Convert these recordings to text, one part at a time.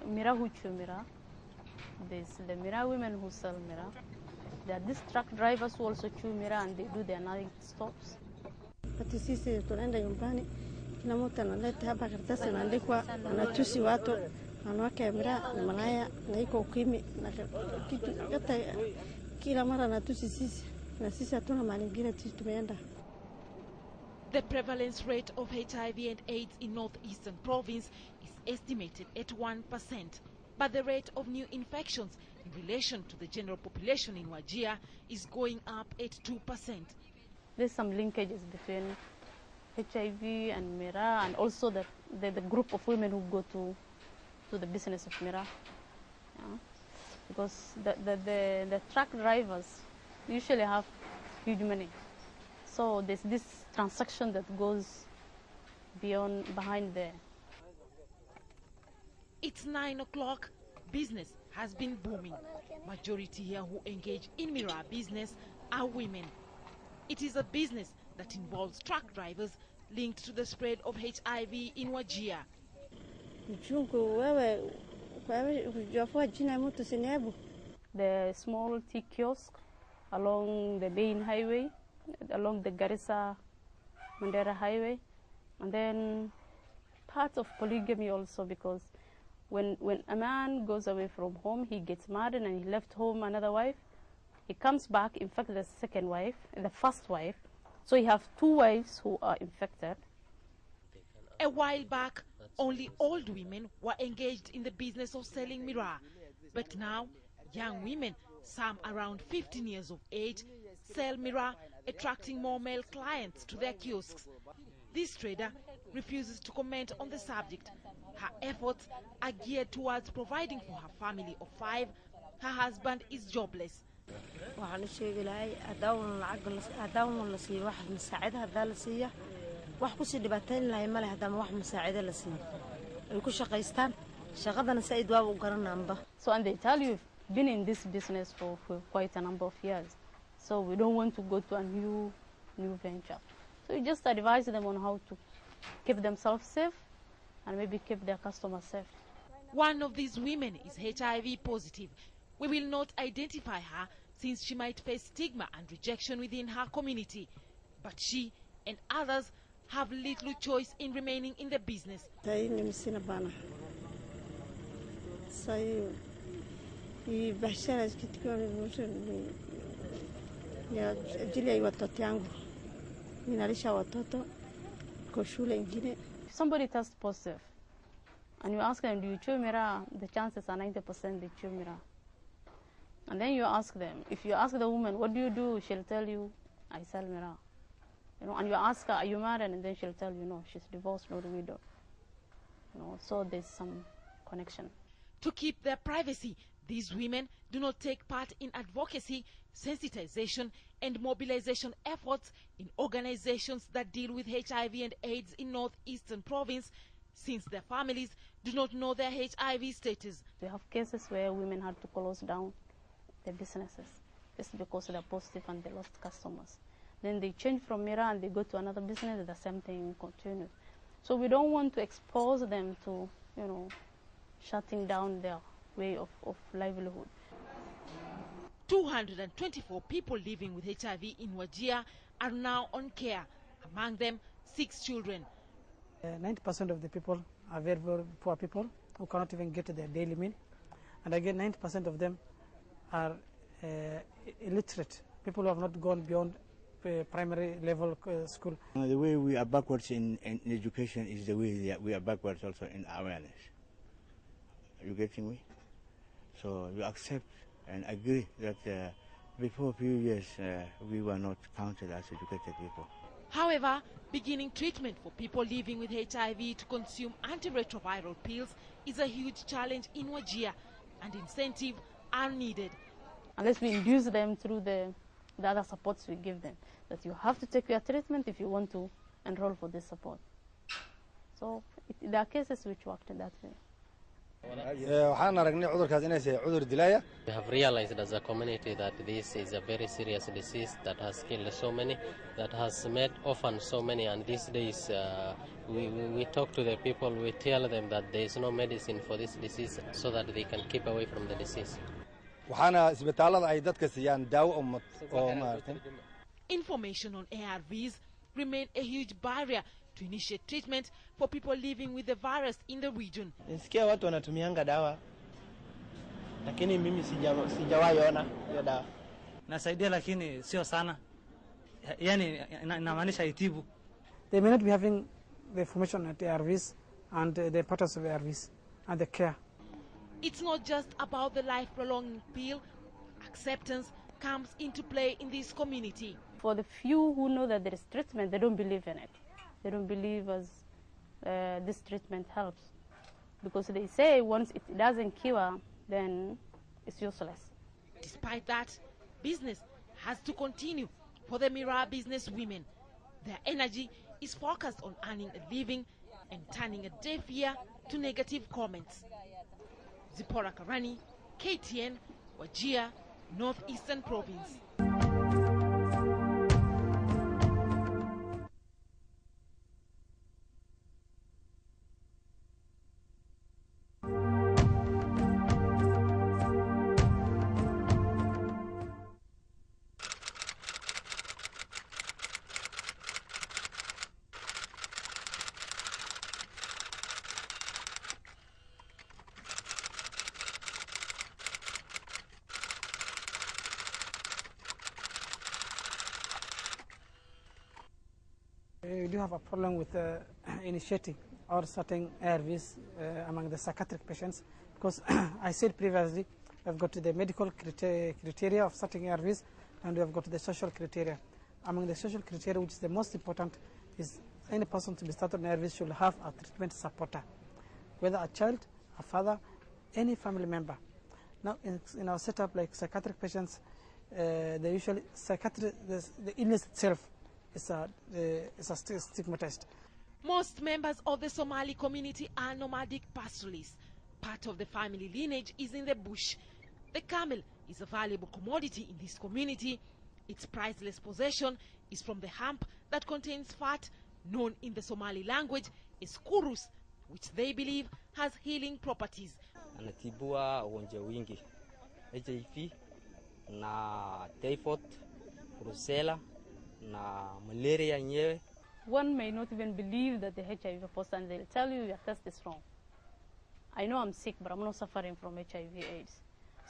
Mira who chew Mira. There's the Mira women who sell Mira. There are these truck drivers who also chew Mira and they do their night stops. Ati sisi tunaenda nyumbani, kila mtu analeta hapa karatasi anaandikwa, anatusi watu, anaweka Mira na malaya na iko ukimwi na kitu hata kila mara anatusi sisi na sisi hatuna mali nyingine tumeenda. The prevalence rate of HIV and AIDS in northeastern province is estimated at 1%, but the rate of new infections in relation to the general population in Wajir is going up at 2%. There's some linkages between HIV and Mira, and also the group of women who go to the business of Mira. Yeah. Because the truck drivers usually have huge money. So there's this transaction that goes behind there. It's 9 o'clock. Business has been booming. Majority here who engage in Mira business are women. It is a business that involves truck drivers linked to the spread of HIV in Wajir. The small tea kiosk along the main highway, along the Garissa-Mandera highway, and then part of polygamy also, because when a man goes away from home, he gets married and he left home another wife, he comes back, in fact the second wife, the first wife, so you have two wives who are infected. A while back, only old women were engaged in the business of selling Mira, but now young women, some around 15 years of age, sell Mira, attracting more male clients to their kiosks. This trader refuses to comment on the subject. Her efforts are geared towards providing for her family of 5. Her husband is jobless. So, and they tell you, you've been in this business for quite a number of years, so we don't want to go to a new venture. So you just advise them on how to keep themselves safe and maybe keep their customers safe. One of these women is HIV positive. We will not identify her since she might face stigma and rejection within her community. But she and others have little choice in remaining in the business. If somebody tests positive and you ask them, do you chew Mira? The chances are 90% they chew Mira. And then you ask them, if you ask the woman, what do you do? She'll tell you, I sell Mira. You know, and you ask her, are you married? And then she'll tell you, no, she's divorced, not a widow. You know, so there's some connection. To keep their privacy, these women do not take part in advocacy, sensitization and mobilization efforts in organizations that deal with HIV and AIDS in northeastern province, since their families do not know their HIV status. We have cases where women had to close down their businesses just because they're positive and they lost customers. Then they change from Mira and they go to another business, the same thing continues. So we don't want to expose them to, you know, shutting down their way of livelihood. 224 people living with HIV in Wajir are now on care, among them 6 children. 90% of the people are very, very poor people who cannot even get their daily meal. And again, 90% of them are illiterate, people who have not gone beyond primary level school. The way we are backwards in education is the way that we are backwards also in awareness. Are you getting me? So you accept and agree that before a few years we were not counted as educated people. However, beginning treatment for people living with HIV to consume antiretroviral pills is a huge challenge in Wajir, and incentives are needed. Unless we induce them through the other supports we give them, that you have to take your treatment if you want to enroll for this support. So there are cases which worked in that way. waxaan aragnay cudurkaas inay tahay cudur dilaya. We have realized as a community that this is a very serious disease that has killed so many, that has made orphaned so many, and these days we talk to the people, we tell them that there is no medicine for this disease so that they can keep away from the disease. waxaana isbitaalada ay dadka siiyaan daawo oo maartay. Information on ARVs remain a huge barrier to initiate treatment for people living with the virus in the region. Nisikia watu wanatumianga dawa, lakini mimi sijawahi ona hiyo dawa. Nasaidia lakini sio sana. Yani inamaanisha itibu. They may not be having the information at ARVs and the importance of ARVs and the care. It's not just about the life-prolonging pill. Acceptance comes into play in this community. For the few who know that there is treatment, they don't believe in it. They don't believe as this treatment helps. Because they say once it doesn't cure, then it's useless. Despite that, business has to continue for the Mira business women. Their energy is focused on earning a living and turning a deaf ear to negative comments. Zipporah Karani, KTN, Wajir, Northeastern Province. We do have a problem with initiating or starting ARVs among the psychiatric patients because I said previously we've got the medical criteria of starting ARVs and we have got the social criteria. Among the social criteria, which is the most important, is any person to be started on ARVs should have a treatment supporter, whether a child, a father, any family member. Now in our setup, like psychiatric patients, they usually the illness itself is stigmatized. Most members of the Somali community are nomadic pastoralists. Part of the family lineage is in the bush. The camel is a valuable commodity in this community. Its priceless possession is from the hump that contains fat, known in the Somali language as kurus, which they believe has healing properties. Anatibua ugonjwa wingi, HIV na typhoid, brucella na malaria yenyewe. One may not even believe that the HIV person, they'll tell you your test is wrong. I know I'm sick, but I'm not suffering from HIV/AIDS.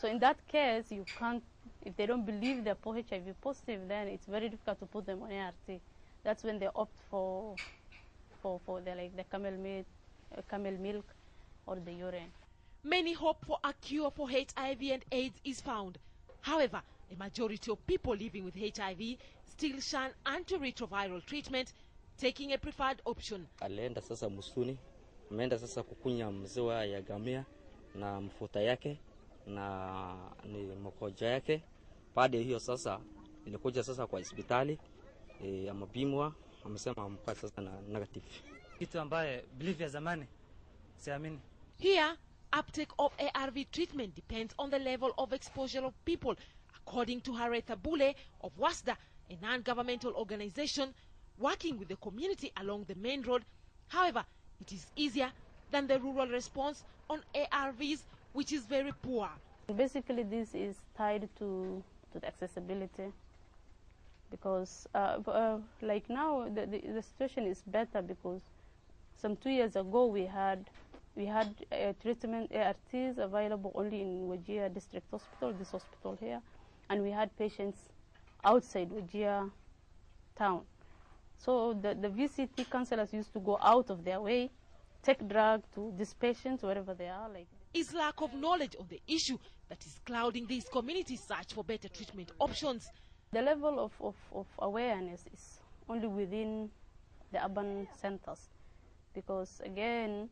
So in that case, you can't, if they don't believe they're HIV positive, then it's very difficult to put them on ART. That's when they opt for the camel milk or the urine. Many hope for a cure for HIV and AIDS is found. However, a majority of people living with HIV still shun antiretroviral treatment, taking a preferred option. Alienda sasa musuni, ameenda sasa kukunya mziwa ya gamia na mfuta yake na ni mkojo yake. Baada hiyo sasa nilikuja sasa kwa hospitali, amepimwa, amesema amekuwa sasa na negative. Kitu ambaye believe ya zamani siamini. Here, uptake of ARV treatment depends on the level of exposure of people, according to Haretha Bule of WASDA, a non-governmental organization working with the community along the main road. However, it is easier than the rural response on ARVs, which is very poor. Basically, this is tied to the accessibility, because like now the situation is better, because some 2 years ago we had treatment ARTs available only in Wajir District Hospital, this hospital here, and we had patients outside Wajir town. So the VCT counselors used to go out of their way, take drug to these patients wherever they are. Is lack of knowledge on the issue that is clouding these communities' search for better treatment options. The level of awareness is only within the urban centers, because again,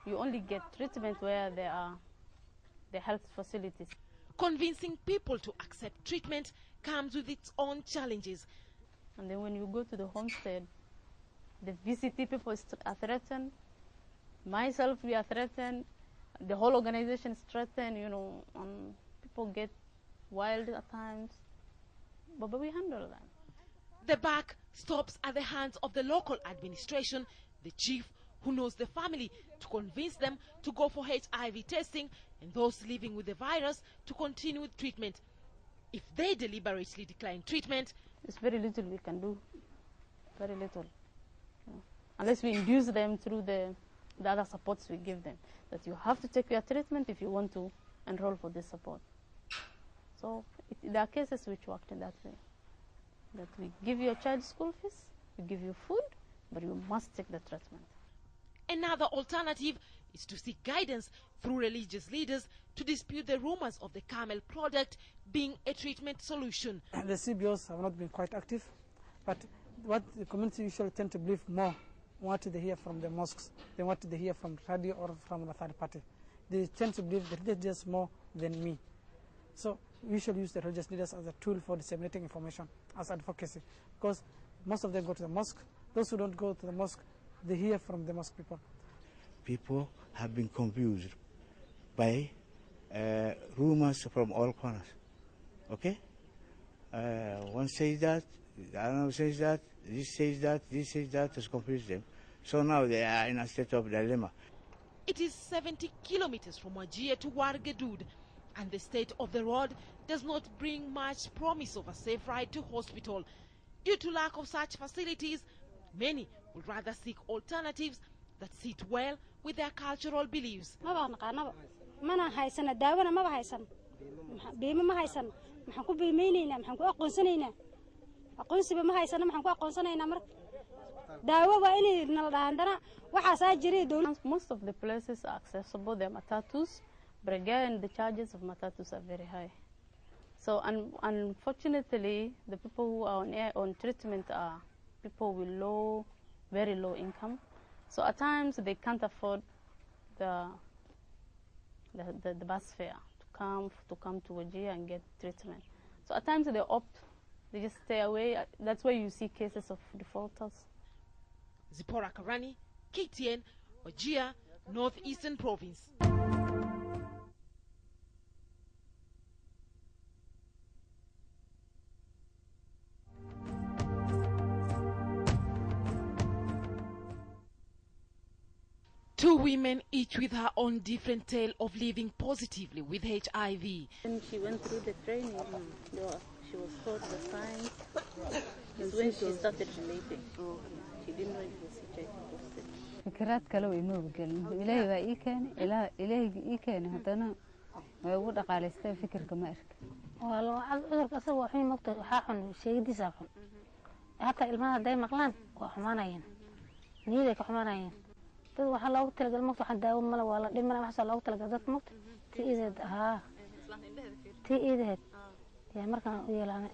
you only get treatment where there are the health facilities. Convincing people to accept treatment comes with its own challenges. And then when you go to the homestead, the VCT people are threatened. Myself, we are threatened. The whole organization is threatened, you know, people get wild at times, but we handle that. The buck stops at the hands of the local administration, the chief, who knows the family, to convince them to go for HIV testing, and those living with the virus to continue with treatment. If they deliberately decline treatment, it's very little we can do, very little. Unless we induce them through the other supports we give them, that you have to take your treatment if you want to enroll for this support. So there are cases which worked in that way, that we give your child school fees, we give you food, but you must take the treatment. Another alternative is to seek guidance through religious leaders to dispute the rumors of the camel product being a treatment solution. The CBOs have not been quite active, but what the community usually tend to believe more what they hear from the mosques than what they hear from radio or from the third party. They tend to believe the religious leaders more than me. So we should use the religious leaders as a tool for disseminating information as advocacy, because most of them go to the mosque. Those who don't go to the mosque, they hear from the mosque people. People have been confused by rumors from all corners. Okay? One says that, the other says that, this says that, this says that, to confuse them. So now they are in a state of dilemma. It is 70 kilometers from Wajir to Wargadud, and the state of the road does not bring much promise of a safe ride to hospital. Due to lack of such facilities, many would rather seek alternatives that sit well with their cultural beliefs. Most of the places are accessible, there are matatus, but again the charges of matatus are very high. So unfortunately, the people who are on treatment are people with very low income. So at times they can't afford the bus fare to come to Wajir and get treatment. So at times they just stay away. That's why you see cases of defaulters. Zipporah Karani, KTN, Wajir, Northeastern Province. Two women, each with her own different tale of living positively with HIV. When she went through the training, she was taught the signs. It's when she started relating. She didn't know it was HIV positive. فكرات كلو إنه بقول إلهي بقى إلهي كان هتنا ويقول قال استوى فكر كمارك. والله عذر كسر وحين مقطع حاحن شيء دي سافر. حتى المال دايما مقلان وحمانين. نيلك حمانين. dad waxa loogu talagalay maqto waxaan daawo mala wala dhimana waxa loogu talagalay dad maqto tiideed ya markaan u yeelanay.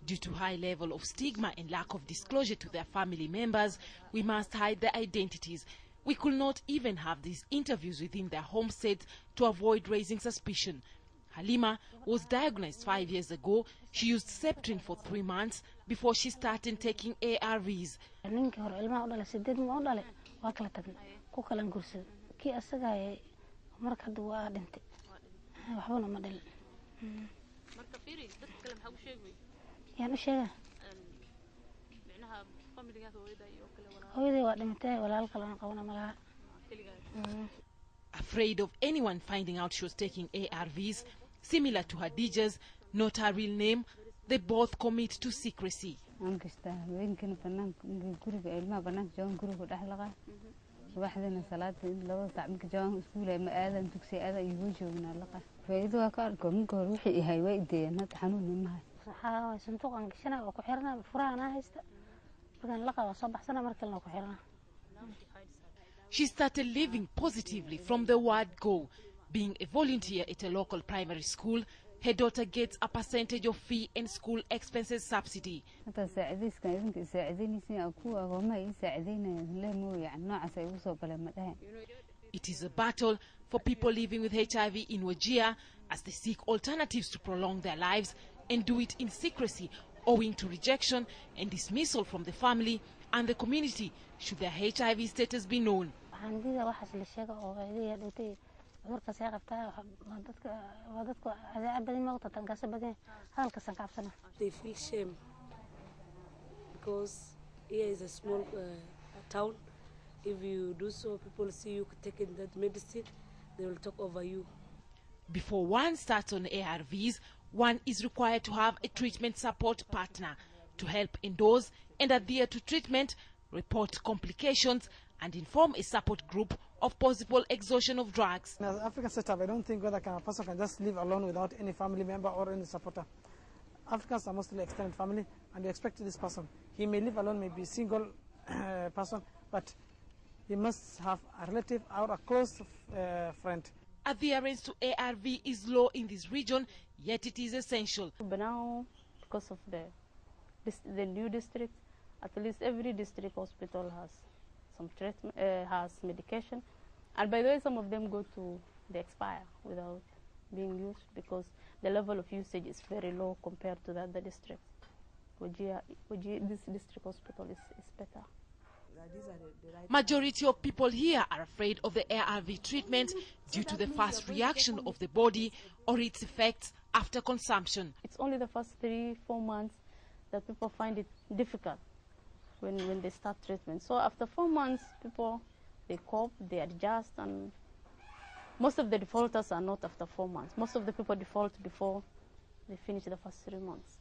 Due to high level of stigma and lack of disclosure to their family members, we must hide their identities. We could not even have these interviews within their homestead to avoid raising suspicion. Halima was diagnosed 5 years ago. She used Septrin for 3 months before she started taking ARVs. waa kala tagna ku kala gursad kii asaga marka hadda waa dhintay waxbana ma dhalin marka fiiri dad kale maxaa u sheegay yaan u sheega micnaha familiga hooyada iyo kale walaal hooyada waa dhintay walaal kale aan qabana malaha. Afraid of anyone finding out she was taking ARVs, similar to Hadija's, not her real name, they both commit to secrecy. أنكشته ويمكن فنان كورك إلما فنان جون كورك الأحلقة واحدنا صلاة لو تعمل جون سكولة ما آذن تكسي آذن يوجه من اللقة فإذا كاركم منكم روحي هاي ويدي أنا تحنون منها. صحة صندوق أنكشنا وكحرنا فرانا هيستا بدنا لقى وصبح سنة مركلنا وكحرنا. She started living positively from the word go. Being a volunteer at a local primary school, her daughter gets a percentage of fee and school expenses subsidy. It is a battle for people living with HIV in Wajir as they seek alternatives to prolong their lives and do it in secrecy owing to rejection and dismissal from the family and the community should their HIV status be known. cudurkaas yaa qabtaa waa dadka adaa badan ma qabta tangaas badan halka san qabsana. They feel shame because here is a small town. If you do so, people see you taking that medicine, they will talk over you. Before one starts on ARVs, one is required to have a treatment support partner to help endorse and adhere to treatment, report complications, and inform a support group of possible exhaustion of drugs. In the African setup, I don't think whether a person can just live alone without any family member or any supporter. Africans are mostly extended family, and you expect this person. He may live alone, maybe single person, but he must have a relative or a close friend. Adherence to ARV is low in this region, yet it is essential. But now, because of the new district, at least every district hospital has some treatment, has medication, and by the way, some of them go to the expire without being used because the level of usage is very low compared to the other districts. This district hospital is better. Majority of people here are afraid of the ARV treatment due to the fast reaction of the body or its effects after consumption. It's only the first 3-4 months that people find it difficult when they start treatment. So after 4 months, people, they cope, they adjust, and most of the defaulters are not after 4 months. Most of the people default before they finish the first 3 months.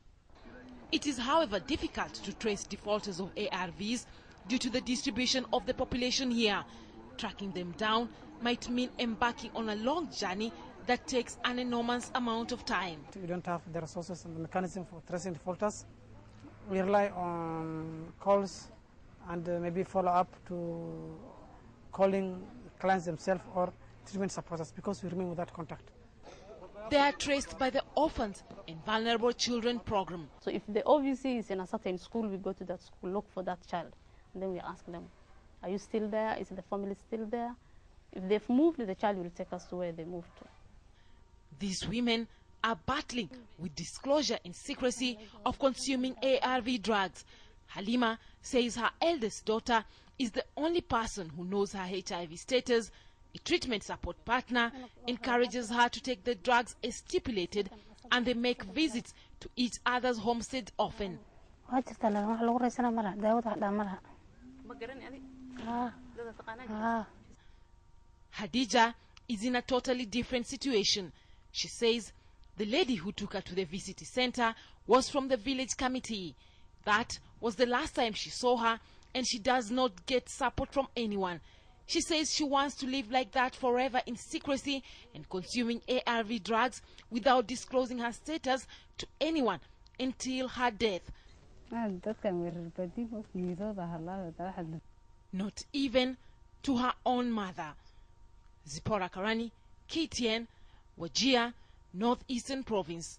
It is, however, difficult to trace defaulters of ARVs due to the distribution of the population here. Tracking them down might mean embarking on a long journey that takes an enormous amount of time. We don't have the resources and the mechanism for tracing defaulters. We rely on calls and maybe follow up to calling clients themselves or treatment supporters because we remain without contact. They are traced by the Orphans and Vulnerable Children program. So if the OVC is in a certain school, we go to that school, look for that child, and then we ask them, are you still there? Is the family still there? If they've moved, the child will take us to where they moved to. These women are battling with disclosure and secrecy of consuming ARV drugs. Halima says her eldest daughter is the only person who knows her HIV status. A treatment support partner encourages her to take the drugs as stipulated, and they make visits to each other's homestead often. Hadija is in a totally different situation. She says the lady who took her to the VCT center was from the village committee. That was the last time she saw her, and she does not get support from anyone. She says she wants to live like that forever in secrecy and consuming ARV drugs without disclosing her status to anyone until her death. Not even to her own mother. Zipporah Karani, KTN, Wajir, Northeastern Province.